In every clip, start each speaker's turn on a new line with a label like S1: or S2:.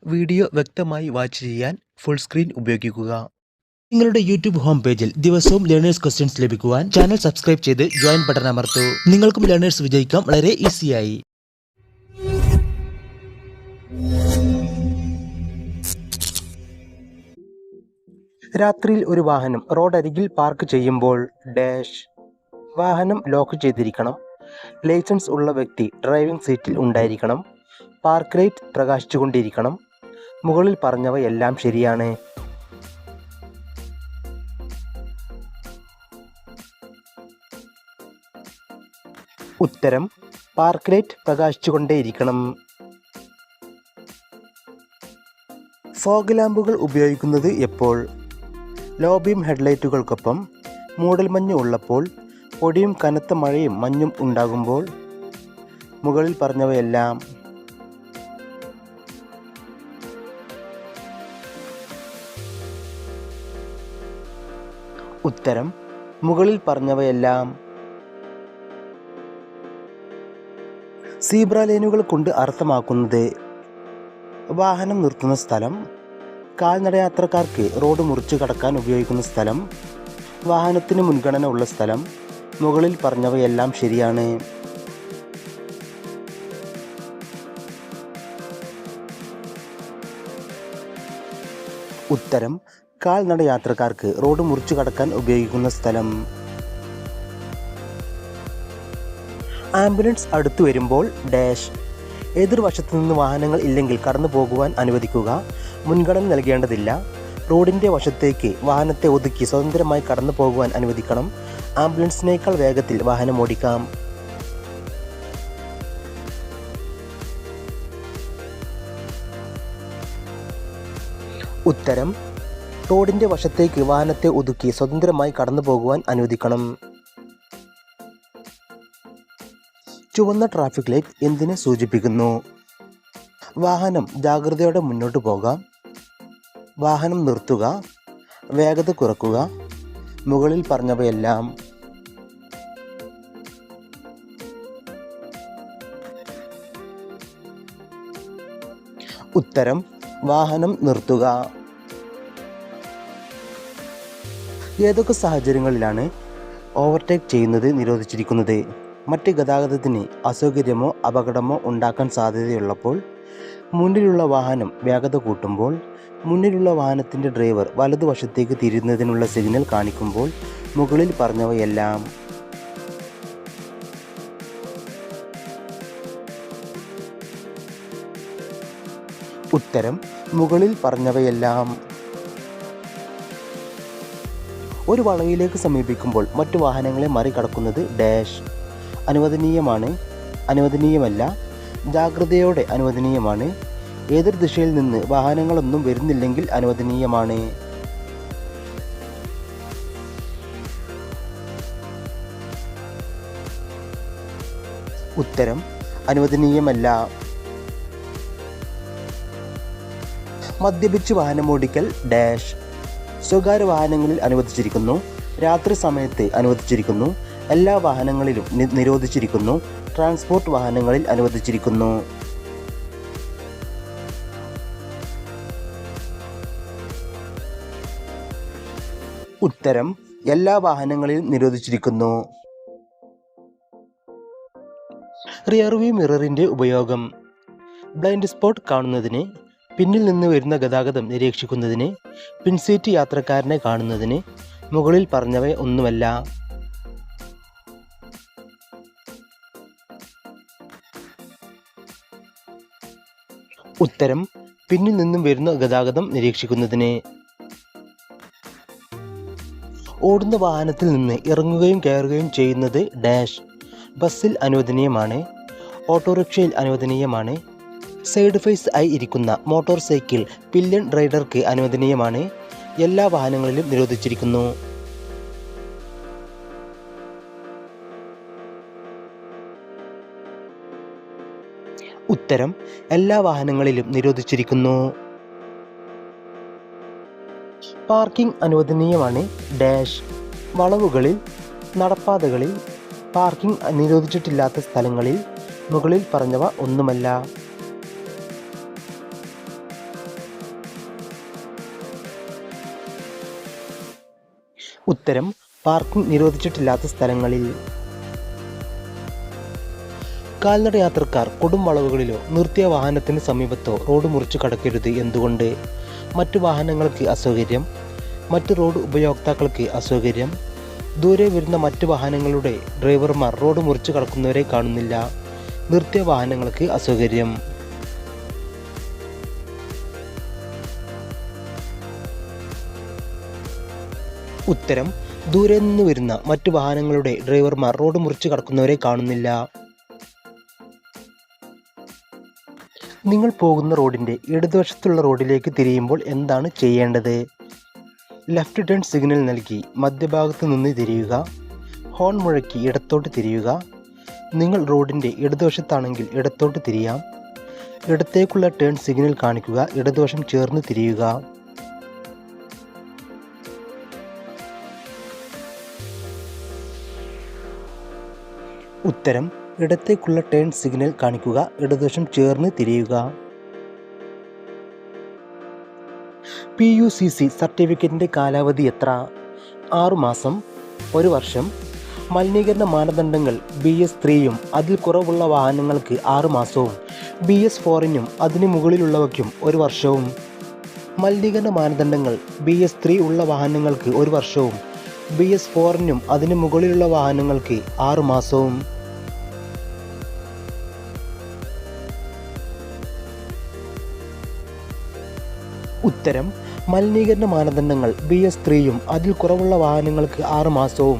S1: Video വ്യക്തമായി watch ചെയ്യാൻ full screen ഉപയോഗിക്കുക. നിങ്ങളുടെ യൂട്യൂബ് ഹോം പേജിൽ ദിവസവും ലേണേഴ്സ് ക്വസ്റ്റ്യൻസ് ലഭിക്കുവാൻ ചാനൽ സബ്സ്ക്രൈബ് ചെയ്ത് ജോയിൻ ബട്ടൺ അമർത്തൂ. നിങ്ങൾക്കും ലേണേഴ്സ് വിജയിക്കാം വളരെ ഈസിയായി. രാത്രിയിൽ ഒരു വാഹനം റോഡരികിൽ പാർക്ക് ചെയ്യുമ്പോൾ ഡാഷ്. വാഹനം ലോക്ക് ചെയ്തിരിക്കണം. ലൈസൻസ് ഉള്ള വ്യക്തി ഡ്രൈവിംഗ് സീറ്റിൽ ഉണ്ടായിരിക്കണം. പാർക്ക് ലൈറ്റ് പ്രകാശിച്ചുകൊണ്ടിരിക്കണം. മുകളിൽ പറഞ്ഞവയെല്ലാം ശരിയാണ്. ഉത്തരം പാർക്ക് ലൈറ്റ് പ്രകാശിച്ചുകൊണ്ടേയിരിക്കണം. ഫോഗ് ലാമ്പുകൾ ഉപയോഗിക്കുന്നത് എപ്പോൾ? ലോ ബീം ഹെഡ്ലൈറ്റുകൾക്കൊപ്പം, മൂടൽമഞ്ഞ് ഉള്ളപ്പോൾ, പൊടിയും കനത്ത മഴയും മഞ്ഞും ഉണ്ടാകുമ്പോൾ. മുകളിൽ പറഞ്ഞവയെല്ലാം. ഉത്തരം മുകളിൽ പറഞ്ഞവയെല്ലാം. സീബ്ര ലൈനുകൾ കൊണ്ട് അർത്ഥമാക്കുന്നത് വാഹനം നിർത്തുന്ന സ്ഥലം, കാൽനടയാത്രക്കാർക്ക് റോഡ് മുറിച്ചു കടക്കാൻ ഉപയോഗിക്കുന്ന സ്ഥലം, വാഹനത്തിന് മുൻഗണന ഉള്ള സ്ഥലം. മുകളിൽ പറഞ്ഞവയെല്ലാം ശരിയാണ്. ഉത്തരം കാൽനടയാത്രക്കാർക്ക് റോഡ് മുറിച്ചു കടക്കാൻ ഉപയോഗിക്കുന്ന സ്ഥലം. ആംബുലൻസ് അടുത്തു വരുമ്പോൾ ഡാഷ്. എതിർവശത്തു നിന്ന് വാഹനങ്ങൾ ഇല്ലെങ്കിൽ കടന്നു പോകുവാൻ അനുവദിക്കുക. മുൻഗണന നൽകേണ്ടതില്ല. റോഡിൻ്റെ വശത്തേക്ക് വാഹനത്തെ ഒതുക്കി സ്വതന്ത്രമായി കടന്നു പോകുവാൻ അനുവദിക്കണം. ആംബുലൻസിനേക്കാൾ വേഗത്തിൽ വാഹനം ഓടിക്കാം. ഉത്തരം റോഡിൻ്റെ വശത്തേക്ക് വാഹനത്തെ ഒതുക്കി സ്വതന്ത്രമായി കടന്നു പോകുവാൻ അനുവദിക്കണം. ചുവന്ന ട്രാഫിക് ലൈറ്റ് എന്തിനെ സൂചിപ്പിക്കുന്നു? വാഹനം ജാഗ്രതയോടെ മുന്നോട്ട് പോകാം. വാഹനം നിർത്തുക. വേഗത കുറയ്ക്കുക. മുകളിൽ പറഞ്ഞവയെല്ലാം. ഉത്തരം വാഹനം നിർത്തുക. ഏതൊക്കെ സാഹചര്യങ്ങളിലാണ് ഓവർടേക്ക് ചെയ്യുന്നത് നിരോധിച്ചിരിക്കുന്നത്? മറ്റ് ഗതാഗതത്തിന് അസൗകര്യമോ അപകടമോ ഉണ്ടാക്കാൻ സാധ്യതയുള്ളപ്പോൾ, മുന്നിലുള്ള വാഹനം വേഗത കൂട്ടുമ്പോൾ, മുന്നിലുള്ള വാഹനത്തിൻ്റെ ഡ്രൈവർ വലതുവശത്തേക്ക് തിരിയുന്നതിനുള്ള സിഗ്നൽ കാണിക്കുമ്പോൾ. മുകളിൽ പറഞ്ഞവയെല്ലാം. ഉത്തരം മുകളിൽ പറഞ്ഞവയെല്ലാം. ഒരു വളവിലേക്ക് സമീപിക്കുമ്പോൾ മറ്റു വാഹനങ്ങളെ മറികടക്കുന്നത് ഡാഷ്. അനുവദനീയമാണ്, അനുവദനീയമല്ല, ജാഗ്രതയോടെ അനുവദനീയമാണ്, എതിർ ദിശയിൽ നിന്ന് വാഹനങ്ങളൊന്നും വരുന്നില്ലെങ്കിൽ അനുവദനീയമാണ്. ഉത്തരം അനുവദനീയമല്ല. മദ്യപിച്ച് വാഹനമോടിക്കൽ ഡാഷ്. സ്വകാര്യ വാഹനങ്ങളിൽ അനുവദിച്ചിരിക്കുന്നു. രാത്രി സമയത്ത് അനുവദിച്ചിരിക്കുന്നു. എല്ലാ വാഹനങ്ങളിലും നിരോധിച്ചിരിക്കുന്നു. ട്രാൻസ്പോർട്ട് വാഹനങ്ങളിൽ അനുവദിച്ചിരിക്കുന്നു. ഉത്തരം എല്ലാ വാഹനങ്ങളിലും നിരോധിച്ചിരിക്കുന്നു. റിയർവ്യൂ മിററിൻ്റെ ഉപയോഗം ബ്ലൈൻഡ് സ്പോട്ട് കാണുന്നതിന്, പിന്നിൽ നിന്ന് വരുന്ന ഗതാഗതം നിരീക്ഷിക്കുന്നതിന്, പിൻസീറ്റ് യാത്രക്കാരനെ കാണുന്നതിന്. മുകളിൽ പറഞ്ഞവ ഒന്നുമല്ല. ഉത്തരം പിന്നിൽ നിന്നും വരുന്ന ഗതാഗതം നിരീക്ഷിക്കുന്നതിന്. ഓടുന്ന വാഹനത്തിൽ നിന്ന് ഇറങ്ങുകയും കയറുകയും ചെയ്യുന്നത് ഡാഷ്. ബസ്സിൽ അനുവദനീയമാണ്. ഓട്ടോറിക്ഷയിൽ അനുവദനീയമാണ്. സൈഡ് ഫേസ് ആയി ഇരിക്കുന്ന മോട്ടോർ സൈക്കിൾ പില്യൺ റൈഡർക്ക് അനുവദനീയമാണ്. എല്ലാ വാഹനങ്ങളിലും നിരോധിച്ചിരിക്കുന്നു. ഉത്തരം എല്ലാ വാഹനങ്ങളിലും നിരോധിച്ചിരിക്കുന്നു. പാർക്കിംഗ് അനുവദനീയമാണ് ഡാഷ്. വളവുകളിൽ, നടപ്പാതകളിൽ, പാർക്കിംഗ് നിരോധിച്ചിട്ടില്ലാത്ത സ്ഥലങ്ങളിൽ. മുകളിൽ പറഞ്ഞവ ഒന്നുമല്ല. ഉത്തരം പാർക്കിംഗ് നിരോധിച്ചിട്ടില്ലാത്ത സ്ഥലങ്ങളിൽ. കാൽനട യാത്രക്കാർ കൊടും വളവുകളിലോ നിർത്തിയ വാഹനത്തിന് സമീപത്തോ റോഡ് മുറിച്ച് കടക്കരുത്. എന്തുകൊണ്ട്? മറ്റു വാഹനങ്ങൾക്ക് അസൗകര്യം, മറ്റ് റോഡ് ഉപയോക്താക്കൾക്ക് അസൗകര്യം, ദൂരെ വരുന്ന മറ്റു വാഹനങ്ങളുടെ ഡ്രൈവർമാർ റോഡ് മുറിച്ച് കടക്കുന്നവരെ കാണുന്നില്ല, നിർത്തിയ വാഹനങ്ങൾക്ക് അസൗകര്യം. ഉത്തരം ദൂരെ നിന്ന് വരുന്ന മറ്റു വാഹനങ്ങളുടെ ഡ്രൈവർമാർ റോഡ് മുറിച്ച് കടക്കുന്നവരെ കാണുന്നില്ല. നിങ്ങൾ പോകുന്ന റോഡിൻ്റെ ഇടതുവശത്തുള്ള റോഡിലേക്ക് തിരിയുമ്പോൾ എന്താണ് ചെയ്യേണ്ടത്? ലെഫ്റ്റ് ടേൺ സിഗ്നൽ നൽകി മധ്യഭാഗത്ത് നിന്ന് തിരിയുക, ഹോൺ മുഴക്കി ഇടത്തോട്ട് തിരിയുക. നിങ്ങൾ റോഡിൻ്റെ ഇടതുവശത്താണെങ്കിൽ ഇടത്തോട്ട് തിരിയാം. ഇടത്തേക്കുള്ള ടേൺ സിഗ്നൽ കാണിക്കുക, ഇടതുവശം ചേർന്ന് തിരിയുക. ഉത്തരം ഇടത്തേക്കുള്ള ടേൺ സിഗ്നൽ കാണിക്കുക, ഇടതുവശം ചേർന്ന് തിരിയുക. PUCC സർട്ടിഫിക്കറ്റിൻ്റെ കാലാവധി എത്ര? 6 മാസം, 1 വർഷം. മലിനീകരണ മാനദണ്ഡങ്ങൾ BS3യും അതിൽ കുറവുള്ള വാഹനങ്ങൾക്ക് 6 മാസവും BS4നും അതിന് മുകളിലുള്ളവയ്ക്കും 1 വർഷവും. മലിനീകരണ മാനദണ്ഡങ്ങൾ BS3 ഉള്ള വാഹനങ്ങൾക്ക് 1 വർഷവും BS4നും അതിന് മുകളിലുള്ള വാഹനങ്ങൾക്ക് 6 മാസവും. ഉത്തരം മലിനീകരണ മാനദണ്ഡങ്ങൾ BS3യും അതിൽ കുറവുള്ള വാഹനങ്ങൾക്ക് 6 മാസവും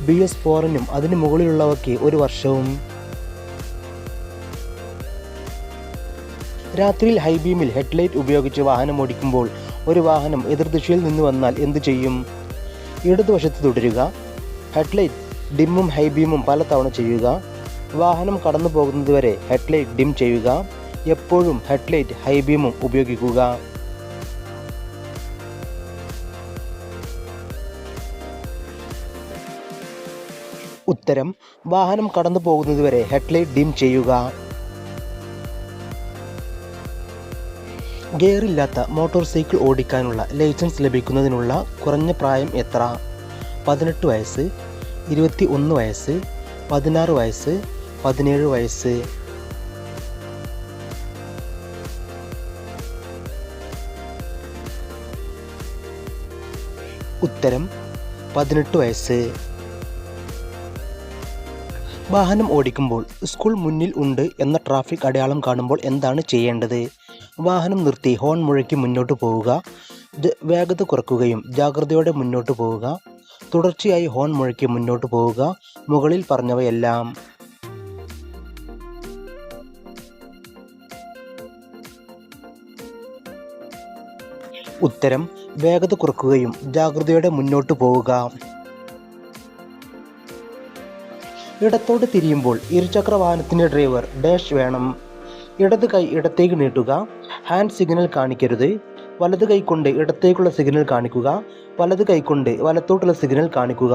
S1: BS4നും അതിന് മുകളിലുള്ളവയ്ക്ക് 1 വർഷവും. രാത്രിയിൽ ഹൈബീമിൽ ഹെഡ്ലൈറ്റ് ഉപയോഗിച്ച് വാഹനം ഓടിക്കുമ്പോൾ ഒരു വാഹനം എതിർദിശയിൽ നിന്ന് വന്നാൽ എന്തു ചെയ്യും? ഇടതുവശത്ത് തുടരുക. ഹെഡ്ലൈറ്റ് ഡിമ്മും ഹൈബീമും പലതവണ ചെയ്യുക. വാഹനം കടന്നു പോകുന്നതുവരെ ഹെഡ്ലൈറ്റ് ഡിം ചെയ്യുക. എപ്പോഴും ഹെഡ്ലൈറ്റ് ഹൈബീമും ഉപയോഗിക്കുക. ഉത്തരം വാഹനം കടന്നു പോകുന്നതുവരെ ഹെഡ്ലൈറ്റ് ഡിം ചെയ്യുക. ഗിയറില്ലാത്ത മോട്ടോർ സൈക്കിൾ ഓടിക്കാനുള്ള ലൈസൻസ് ലഭിക്കുന്നതിനുള്ള കുറഞ്ഞ പ്രായം എത്ര? 18 വയസ്സ്, 21 വയസ്സ്, 16 വയസ്സ്, 17 വയസ്സ്. ഉത്തരം 18 വയസ്സ്. വാഹനം ഓടിക്കുമ്പോൾ സ്കൂൾ മുന്നിൽ ഉണ്ട് എന്ന ട്രാഫിക് അടയാളം കാണുമ്പോൾ എന്താണ് ചെയ്യേണ്ടത്? വാഹനം നിർത്തി ഹോൺ മുഴക്കി മുന്നോട്ട് പോവുക, വേഗത കുറയ്ക്കുകയും ജാഗ്രതയോടെ മുന്നോട്ട് പോവുക, തുടർച്ചയായി ഹോൺ മുഴക്കി മുന്നോട്ട് പോവുക. മുകളിൽ പറഞ്ഞവയെല്ലാം. ഉത്തരം വേഗത കുറയ്ക്കുകയും ജാഗ്രതയോടെ മുന്നോട്ട് പോവുക. ഇടത്തോട്ട് തിരിയുമ്പോൾ ഇരുചക്ര വാഹനത്തിൻ്റെ ഡ്രൈവർ ഡാഷ് വേണം. ഇടത് കൈ ഇടത്തേക്ക് നീട്ടുക, ഹാൻഡ് സിഗ്നൽ കാണിക്കരുത്. വലത് കൈകൊണ്ട് ഇടത്തേക്കുള്ള സിഗ്നൽ കാണിക്കുക, വലത് കൈകൊണ്ട് വലത്തോട്ടുള്ള സിഗ്നൽ കാണിക്കുക.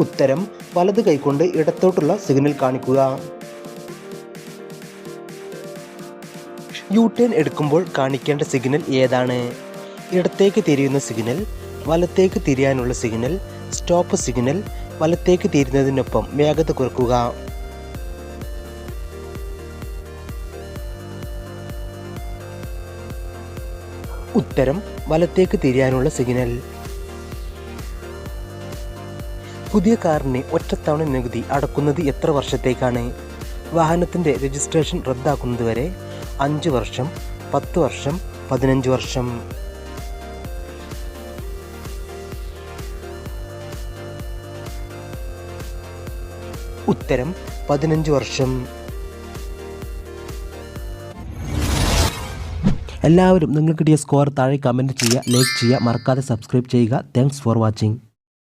S1: ഉത്തരം വലത് കൈകൊണ്ട് ഇടത്തോട്ടുള്ള സിഗ്നൽ കാണിക്കുക. U-ടേൺ എടുക്കുമ്പോൾ കാണിക്കേണ്ട സിഗ്നൽ ഏതാണ്? ഇടത്തേക്ക് തിരിയുന്ന സിഗ്നൽ, വലത്തേക്ക് തിരിയാനുള്ള സിഗ്നൽ, സ്റ്റോപ്പ് സിഗ്നൽ. വലത്തേക്ക് തിരിയുന്നതിനൊപ്പം വേഗത കുറയ്ക്കുക. ഉത്തരം വലത്തേക്ക് തിരിയാനുള്ള സിഗ്നൽ. പുതിയ കാറിന് ഒറ്റത്തവണ നികുതി അടക്കുന്നത് എത്ര വർഷത്തേക്കാണ്? വാഹനത്തിൻ്റെ രജിസ്ട്രേഷൻ റദ്ദാക്കുന്നതുവരെ 5 വർഷം, 10 വർഷം, 15 വർഷം. ഉത്തരം 15 വർഷം. എല്ലാവരും നിങ്ങൾക്ക് കിട്ടിയ സ്കോർ താഴെ കമൻറ്റ് ചെയ്യുക, ലൈക്ക് ചെയ്യുക, മറക്കാതെ സബ്സ്ക്രൈബ് ചെയ്യുക. Thanks for watching.